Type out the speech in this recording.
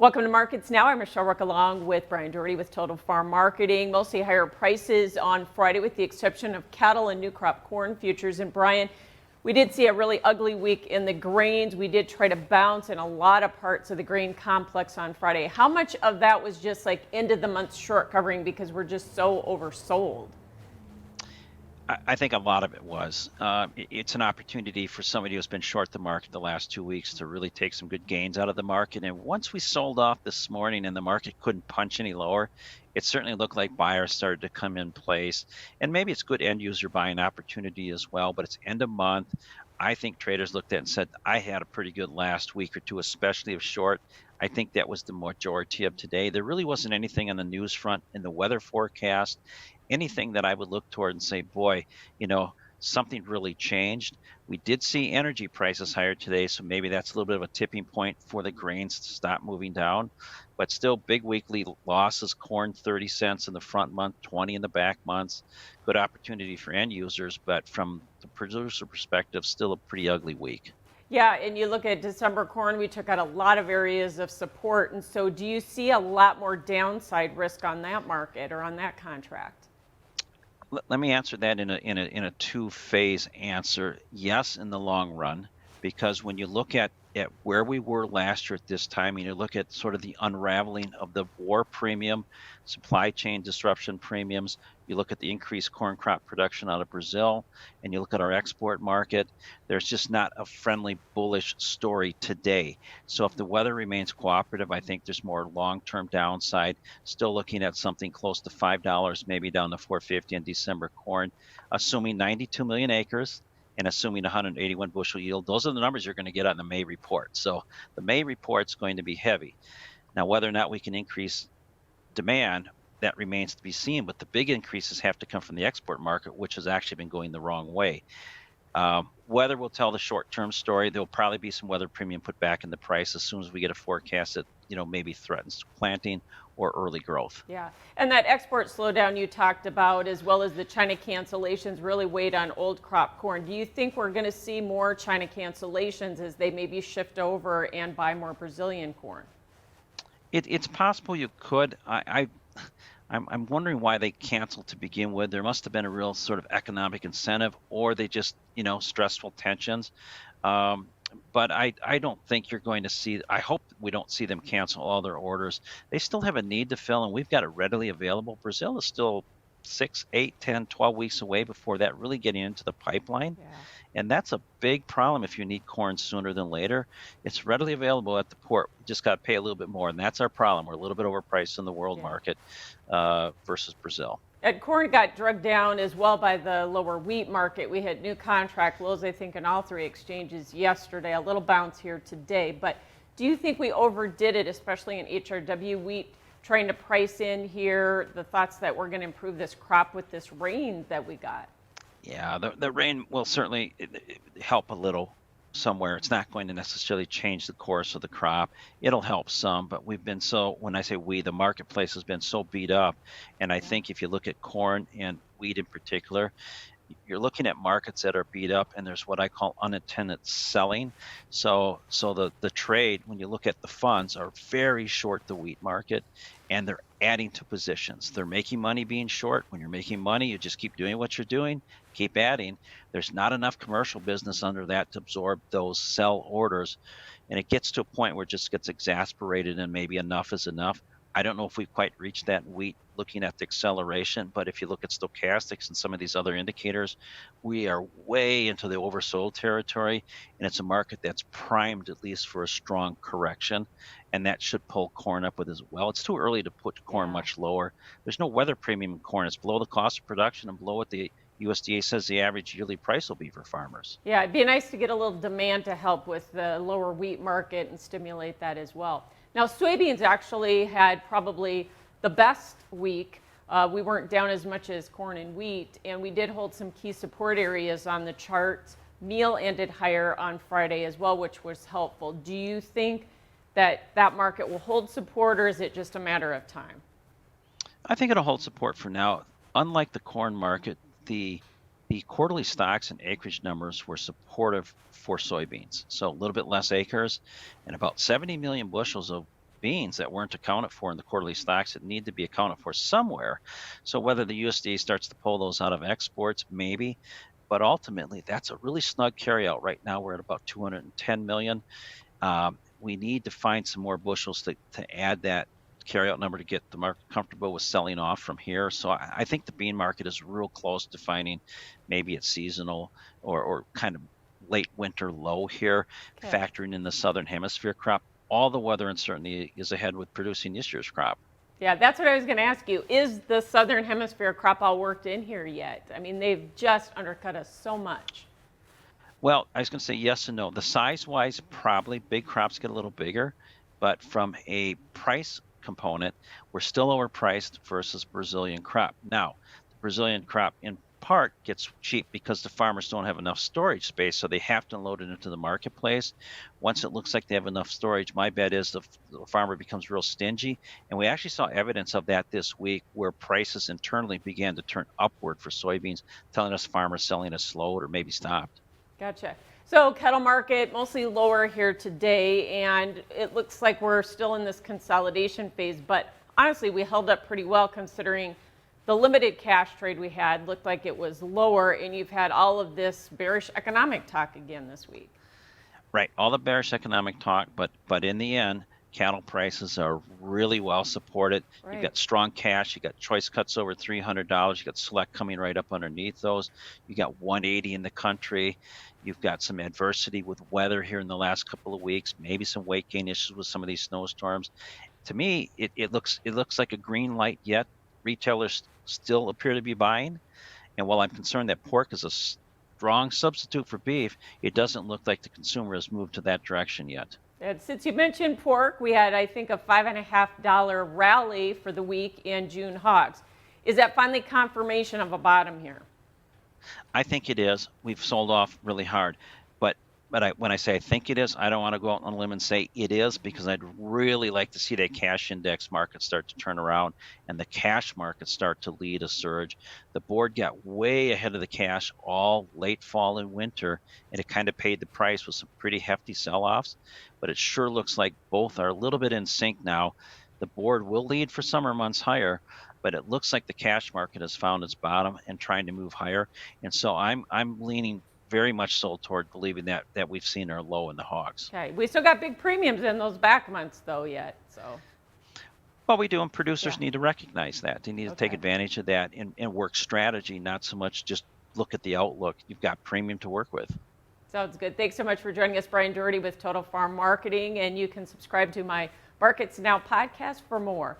Welcome to Markets Now. I'm Michelle Rook along with Bryan Doherty with Total Farm Marketing. Mostly higher prices on Friday with the exception of cattle and new crop corn futures. And Bryan, we did see a really ugly week in the grains. We did try to bounce in a lot of parts of the grain complex on Friday. How much of that was just like end of the month short covering because we're just so oversold? I think a lot of it was. It's an opportunity for somebody who's been short the market the last 2 weeks to really take some good gains out of the market. And once we sold off this morning and the market couldn't punch any lower, it certainly looked like buyers started to come in place. And maybe it's good end user buying opportunity as well, but it's end of month. I think traders looked at it and said, I had a pretty good last week or two, especially of short. I think that was the majority of today. There really wasn't anything on the news front in the weather forecast, anything that I would look toward and say, boy, something really changed. We did see energy prices higher today, so maybe that's a little bit of a tipping point for the grains to stop moving down. But still big weekly losses, corn 30 cents in the front month, 20 in the back months. Good opportunity for end users, but from the producer perspective, still a pretty ugly week. Yeah, and you look at December corn, we took out a lot of areas of support. And so do you see a lot more downside risk on that market or on that contract? Let me answer that in a two-phase answer. Yes, in the long run, because when you look at where we were last year at this time, and you look at sort of the unraveling of the war premium, supply chain disruption premiums, you look at the increased corn crop production out of Brazil, and you look at our export market, there's just not a friendly, bullish story today. So if the weather remains cooperative, I think there's more long-term downside. Still looking at something close to $5, maybe down to $4.50 in December corn, assuming 92 million acres and assuming 181 bushel yield. Those are the numbers you're going to get on the May report. So the May report's going to be heavy. Now, whether or not we can increase demand, that remains to be seen, but the big increases have to come from the export market, which has actually been going the wrong way. Weather will tell the short-term story. There'll probably be some weather premium put back in the price as soon as we get a forecast that maybe threatens planting or early growth. Yeah, and that export slowdown you talked about, as well as the China cancellations, really weighed on old crop corn. Do you think we're going to see more China cancellations as they maybe shift over and buy more Brazilian corn? It's possible you could. I'm wondering why they canceled to begin with. There must have been a real sort of economic incentive, or they just, stressful tensions. But I don't think you're going to see, I hope we don't see them cancel all their orders. They still have a need to fill, and we've got it readily available. Brazil is still 6, 8, 10, 12 weeks away before that really getting into the pipeline. Yeah. And that's a big problem if you need corn sooner than later. It's readily available at the port. We just got to pay a little bit more, and that's our problem. We're a little bit overpriced in the world market versus Brazil. And corn got drugged down as well by the lower wheat market. We had new contract lows, I think, in all three exchanges yesterday. A little bounce here today. But do you think we overdid it, especially in HRW wheat, trying to price in here the thoughts that we're going to improve this crop with this rain that we got? Yeah, the rain will certainly help a little somewhere. It's not going to necessarily change the course of the crop. It'll help some, but when I say we, the marketplace has been so beat up. And I think if you look at corn and wheat in particular, you're looking at markets that are beat up, and there's what I call unintended selling. So the trade, when you look at the funds, are very short the wheat market, and they're adding to positions. They're making money being short. When you're making money, you just keep doing what you're doing, keep adding. There's not enough commercial business under that to absorb those sell orders, and it gets to a point where it just gets exasperated, and maybe enough is enough. I don't know if we've quite reached that in wheat looking at the acceleration, but if you look at stochastics and some of these other indicators, we are way into the oversold territory, and it's a market that's primed at least for a strong correction, and that should pull corn up with as well. It's too early to put corn much lower. There's no weather premium in corn. It's below the cost of production and below what the USDA says the average yearly price will be for farmers. Yeah, it'd be nice to get a little demand to help with the lower wheat market and stimulate that as well. Now, soybeans actually had probably the best week. We weren't down as much as corn and wheat, and we did hold some key support areas on the charts. Meal ended higher on Friday as well, which was helpful. Do you think that market will hold support, or is it just a matter of time? I think it'll hold support for now. Unlike the corn market, the quarterly stocks and acreage numbers were supportive for soybeans. So a little bit less acres and about 70 million bushels of beans that weren't accounted for in the quarterly stocks that need to be accounted for somewhere. So whether the USDA starts to pull those out of exports, maybe, but ultimately that's a really snug carryout right now. We're at about 210 million. We need to find some more bushels to add that carryout number to get the market comfortable with selling off from here. So I think the bean market is real close to finding maybe it's seasonal or kind of late winter low here, Okay. factoring in the southern hemisphere crop. All the weather uncertainty is ahead with producing this year's crop. Yeah, that's what I was going to ask you. Is the southern hemisphere crop all worked in here yet? I mean, they've just undercut us so much. Well, I was going to say yes and no. The size-wise, probably big crops get a little bigger, but from a price component, we're still overpriced versus Brazilian crop. Now, the Brazilian crop in part gets cheap because the farmers don't have enough storage space, so they have to load it into the marketplace. Once it looks like they have enough storage, my bet is the farmer becomes real stingy, and we actually saw evidence of that this week where prices internally began to turn upward for soybeans, telling us farmers selling has slowed or maybe stopped. Gotcha. So cattle market mostly lower here today, and it looks like we're still in this consolidation phase, but honestly, we held up pretty well considering the limited cash trade we had looked like it was lower, and you've had all of this bearish economic talk again this week. Right, all the bearish economic talk, but in the end, cattle prices are really well supported. Right. You've got strong cash. You got choice cuts over $300. You got select coming right up underneath those. You got 180 in the country. You've got some adversity with weather here in the last couple of weeks. Maybe some weight gain issues with some of these snowstorms. To me, it looks like a green light yet. Retailers still appear to be buying, and while I'm concerned that pork is a strong substitute for beef, it doesn't look like the consumer has moved to that direction yet. And since you mentioned pork, we had, I think, a $5.50 rally for the week in June hogs. Is that finally confirmation of a bottom here? I think it is. We've sold off really hard, but when I say I think it is, I don't want to go out on a limb and say it is because I'd really like to see that cash index market start to turn around and the cash market start to lead a surge. The board got way ahead of the cash all late fall and winter, and it kind of paid the price with some pretty hefty sell-offs. But it sure looks like both are a little bit in sync now. The board will lead for summer months higher, but it looks like the cash market has found its bottom and trying to move higher. And so I'm leaning very much so toward believing that we've seen our low in the hogs. Okay, we still got big premiums in those back months though yet, so. Well, we do, and producers need to recognize that. They need to take Okay. advantage of that and work strategy, not so much just look at the outlook. You've got premium to work with. Sounds good. Thanks so much for joining us, Bryan Doherty with Total Farm Marketing, and you can subscribe to my Markets Now podcast for more.